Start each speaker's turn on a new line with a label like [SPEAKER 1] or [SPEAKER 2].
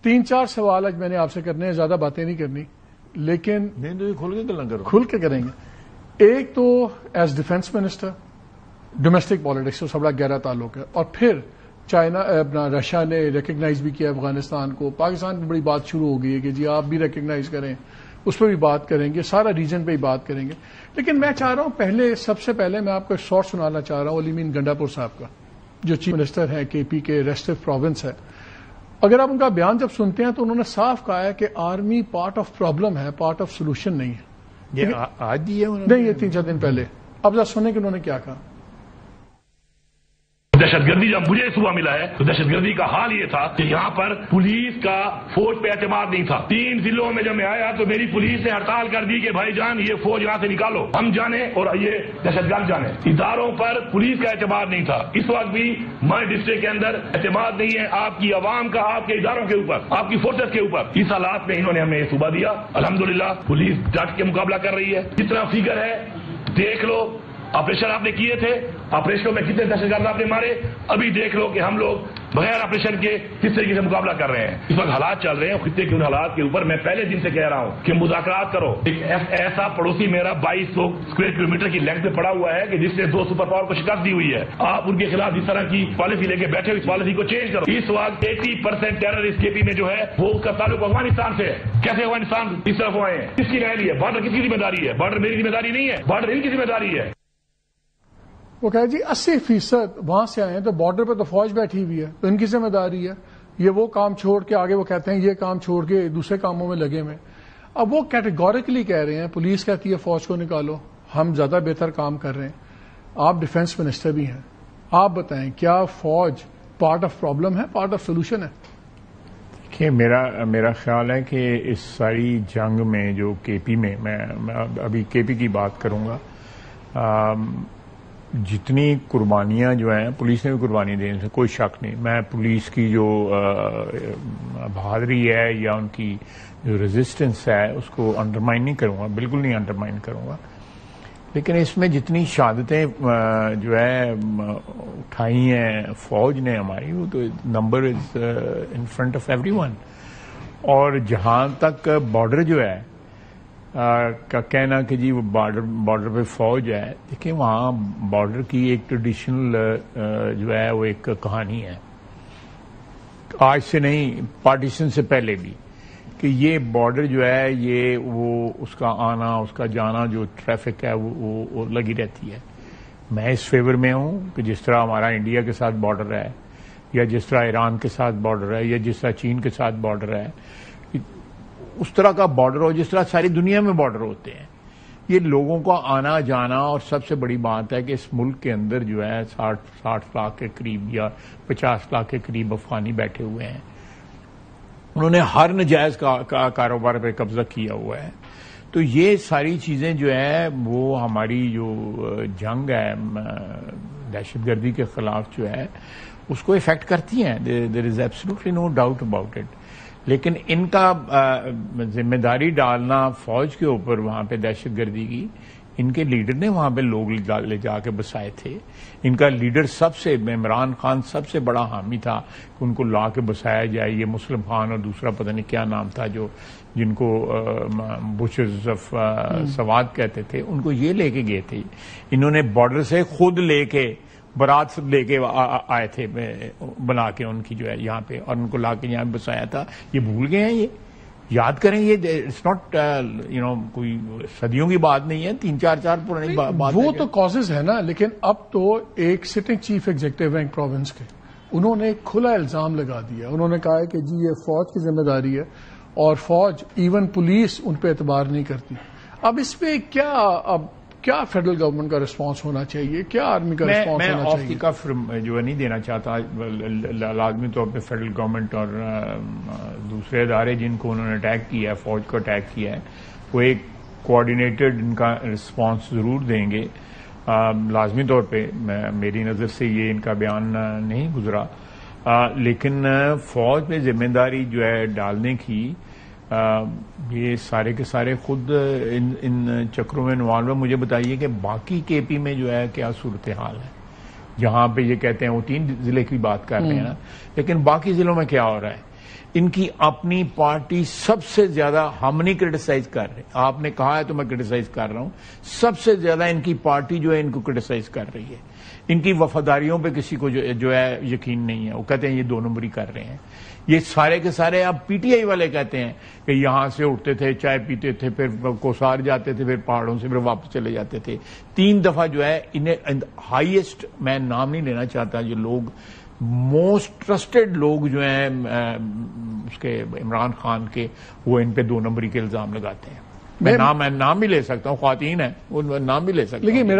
[SPEAKER 1] تین چار سوال آج میں نے آپ سے کرنے ہیں، زیادہ باتیں نہیں کرنی، لیکن کھل کے کریں گے۔ ایک تو as defence minister domestic politics سے بڑا گہرا تعلق ہے، اور پھر چائنا اپنا رشیا نے ریکگنائز بھی کیا افغانستان کو، پاکستان میں بڑی بات شروع ہو گئی ہے کہ جی آپ بھی ریکگنائز کریں، اس پہ بھی بات کریں گے، سارا ریجن پہ ہی بات کریں گے۔ لیکن میں چاہ رہا ہوں سب سے پہلے میں آپ کو ایک شارٹ سنانا چاہ رہا ہوں علی مین گنڈا پور صاحب کا، جو چیف منسٹر ہیں کے پی کے ریسٹو پروونس ہے۔ اگر آپ ان کا بیان جب سنتے ہیں تو انہوں نے صاف کہا ہے کہ آرمی پارٹ آف پرابلم ہے، پارٹ آف سولوشن نہیں ہے۔
[SPEAKER 2] یہ آج ہی ہے
[SPEAKER 1] نہیں، یہ 3-4 دن پہلے۔ اب ذرا سنیں کہ انہوں نے کیا کہا۔
[SPEAKER 3] دہشت گردی جب مجھے صبح ملا ہے تو دہشت گردی کا حال یہ تھا کہ یہاں پر پولیس کا فوج پہ اعتماد نہیں تھا۔ 3 ضلعوں میں جب میں آیا تو میری پولیس نے ہڑتال کر دی کہ بھائی جان یہ فوج یہاں سے نکالو، ہم جانے اور یہ دہشت گرد جانے۔ اداروں پر پولیس کا اعتماد نہیں تھا۔ اس وقت بھی ہمارے ڈسٹرکٹ کے اندر اعتماد نہیں ہے آپ کی عوام کا، آپ کے اداروں کے اوپر، آپ کی فورسز کے اوپر۔ اس حالات میں انہوں نے ہمیں یہ صوبہ دیا۔ الحمدللہ پولیس ڈٹ کے مقابلہ کر رہی ہے۔ جتنا فگر ہے دیکھ لو، آپریشن آپ نے کیے تھے، آپریشنوں میں کتنے دہشت گرد آپ نے مارے، ابھی دیکھ لو کہ ہم لوگ بغیر آپریشن کے کس طریقے سے مقابلہ کر رہے ہیں۔ اس وقت حالات چل رہے ہیں خطے کے ان حالات کے اوپر میں پہلے دن سے کہہ رہا ہوں کہ مذاکرات کرو۔ ایک ایسا پڑوسی میرا 2200 اسکوائر کلومیٹر کی لینتھ پہ پڑا ہوا ہے کہ جس نے 2 سپر پاور کو شکست دی ہوئی ہے، آپ ان کے خلاف اس طرح کی پالیسی لے کے بیٹھے، اس پالیسی کو چینج کرو۔ اس وقت 80% ٹیرر اس کے پی میں جو ہے وہ اس کا تعلق افغانستان سے ہے۔ کیسے افغانستان اس طرف آئے ہیں، کس کی رہی ہے؟ بارڈر کس کی ذمہ داری ہے؟ بارڈر میری ذمہ داری نہیں ہے، بارڈر ان کی ذمہ داری ہے۔
[SPEAKER 1] وہ کہا جی 80% وہاں سے آئے ہیں تو بارڈر پہ تو فوج بیٹھی ہوئی ہے، تو ان کی ذمہ داری ہے۔ یہ وہ کام چھوڑ کے آگے وہ کہتے ہیں یہ کام چھوڑ کے دوسرے کاموں میں لگے ہوئے۔ اب وہ کیٹیگوریکلی کہہ رہے ہیں، پولیس کہتی ہے فوج کو نکالو، ہم زیادہ بہتر کام کر رہے ہیں، آپ ڈیفینس منسٹر بھی ہیں، آپ بتائیں کیا فوج پارٹ آف پرابلم ہے، پارٹ آف سولوشن ہے؟
[SPEAKER 2] دیکھیے میرا خیال ہے کہ اس ساری جنگ میں جو کے پی میں ابھی کے پی کی بات کروں گا، جتنی قربانیاں جو ہیں پولیس نے بھی قربانی دیں، سے کوئی شک نہیں۔ میں پولیس کی جو بہادری ہے یا ان کی جو ریزسٹنس ہے اس کو انڈرمائن نہیں کروں گا، بالکل نہیں انڈرمائن کروں گا، لیکن اس میں جتنی شہادتیں جو ہے اٹھائی ہیں فوج نے ہماری، وہ تو number is in front of every one. اور جہاں تک بارڈر جو ہے کا کہنا کہ جی وہ بارڈر پہ فوج ہے، دیکھیں وہاں بارڈر کی ایک ٹریڈیشنل جو ہے وہ ایک کہانی ہے، آج سے نہیں پارٹیشن سے پہلے بھی، کہ یہ بارڈر جو ہے یہ وہ اس کا آنا اس کا جانا جو ٹریفک ہے وہ لگی رہتی ہے۔ میں اس فیور میں ہوں کہ جس طرح ہمارا انڈیا کے ساتھ بارڈر ہے، یا جس طرح ایران کے ساتھ بارڈر ہے، یا جس طرح چین کے ساتھ بارڈر ہے، اس طرح کا بارڈر ہو جس طرح ساری دنیا میں بارڈر ہوتے ہیں۔ یہ لوگوں کا آنا جانا، اور سب سے بڑی بات ہے کہ اس ملک کے اندر جو ہے 60 لاکھ کے قریب یا 50 لاکھ کے قریب افغانی بیٹھے ہوئے ہیں، انہوں نے ہر نجائز کاروبار پہ قبضہ کیا ہوا ہے۔ تو یہ ساری چیزیں جو ہے وہ ہماری جو جنگ ہے دہشت گردی کے خلاف جو ہے اس کو افیکٹ کرتی ہیں، there is absolutely no doubt about it. لیکن ان کا ذمہ داری ڈالنا فوج کے اوپر وہاں پہ دہشت گردی کی، ان کے لیڈر نے وہاں پہ لوگ لے جا کے بسائے تھے۔ ان کا لیڈر عمران خان سب سے بڑا حامی تھا کہ ان کو لا کے بسایا جائے۔ یہ مسلم خان اور دوسرا پتہ نہیں کیا نام تھا جن کو بشرز آف سوات کہتے تھے، ان کو یہ لے کے گئے تھے۔ انہوں نے بارڈر سے خود لے کے برات لے کے آئے تھے بنا کے ان کی جو ہے یہاں پہ، اور ان کو لا کے یہاں پہ بسایا تھا۔ یہ بھول گئے ہیں، یہ یاد کریں، یہ اٹس ناٹ کوئی صدیوں کی بات نہیں ہے، 3-4 پرانی بات۔
[SPEAKER 1] وہ تو کازز ہے نا، لیکن اب تو ایک سٹنگ چیف ایگزیکٹو ہیں پروونس کے، انہوں نے کھلا الزام لگا دیا، انہوں نے کہا ہے کہ جی یہ فوج کی ذمہ داری ہے، اور فوج ایون پولیس ان پہ اعتبار نہیں کرتی۔ اب اس پہ کیا فیڈرل گورنمنٹ کا رسپانس ہونا چاہیے، کیا آرمی کا رسپانس ہونا چاہیے؟
[SPEAKER 2] میں آف دی کف جو ہے نہیں دینا چاہتا، لازمی طور پہ فیڈرل گورنمنٹ اور دوسرے ادارے جن کو انہوں نے اٹیک کیا ہے، فوج کو اٹیک کیا ہے، وہ ایک کوآرڈینیٹڈ ان کا رسپانس ضرور دیں گے۔ لازمی طور پہ میری نظر سے یہ ان کا بیان نہیں گزرا، لیکن فوج پہ ذمہ داری جو ہے ڈالنے کی، یہ سارے کے سارے خود ان چکروں میں انوالو ہیں۔ مجھے بتائیے کہ باقی کے پی میں جو ہے کیا صورتحال ہے، جہاں پہ یہ کہتے ہیں وہ 3 ضلع کی بات کر رہے ہیں نا، لیکن باقی ضلعوں میں کیا ہو رہا ہے؟ ان کی اپنی پارٹی سب سے زیادہ ہم نہیں کرٹیسائز کر رہے, آپ نے کہا ہے تو میں کرٹیسائز کر رہا ہوں, سب سے زیادہ ان کی پارٹی جو ہے ان کو کرٹیسائز کر رہی ہے. ان کی وفاداریوں پہ کسی کو جو ہے یقین نہیں ہے, وہ کہتے ہیں یہ 2 نمبری کر رہے ہیں. یہ سارے کے سارے اب پی ٹی آئی والے کہتے ہیں کہ یہاں سے اٹھتے تھے, چائے پیتے تھے, پھر کوسار جاتے تھے, پھر پہاڑوں سے پھر واپس چلے جاتے تھے. 3 دفعہ جو ہے انہیں ہائیسٹ, میں نام نہیں لینا چاہتا, جو لوگ موسٹ ٹرسٹڈ لوگ جو ہیں اس کے عمران خان کے, وہ ان پہ 2 نمبری کے الزام لگاتے ہیں. میں نام بھی لے سکتا ہوں, خواتین ہیں وہ نام بھی لے سکتا ہوں.
[SPEAKER 1] لیکن میرا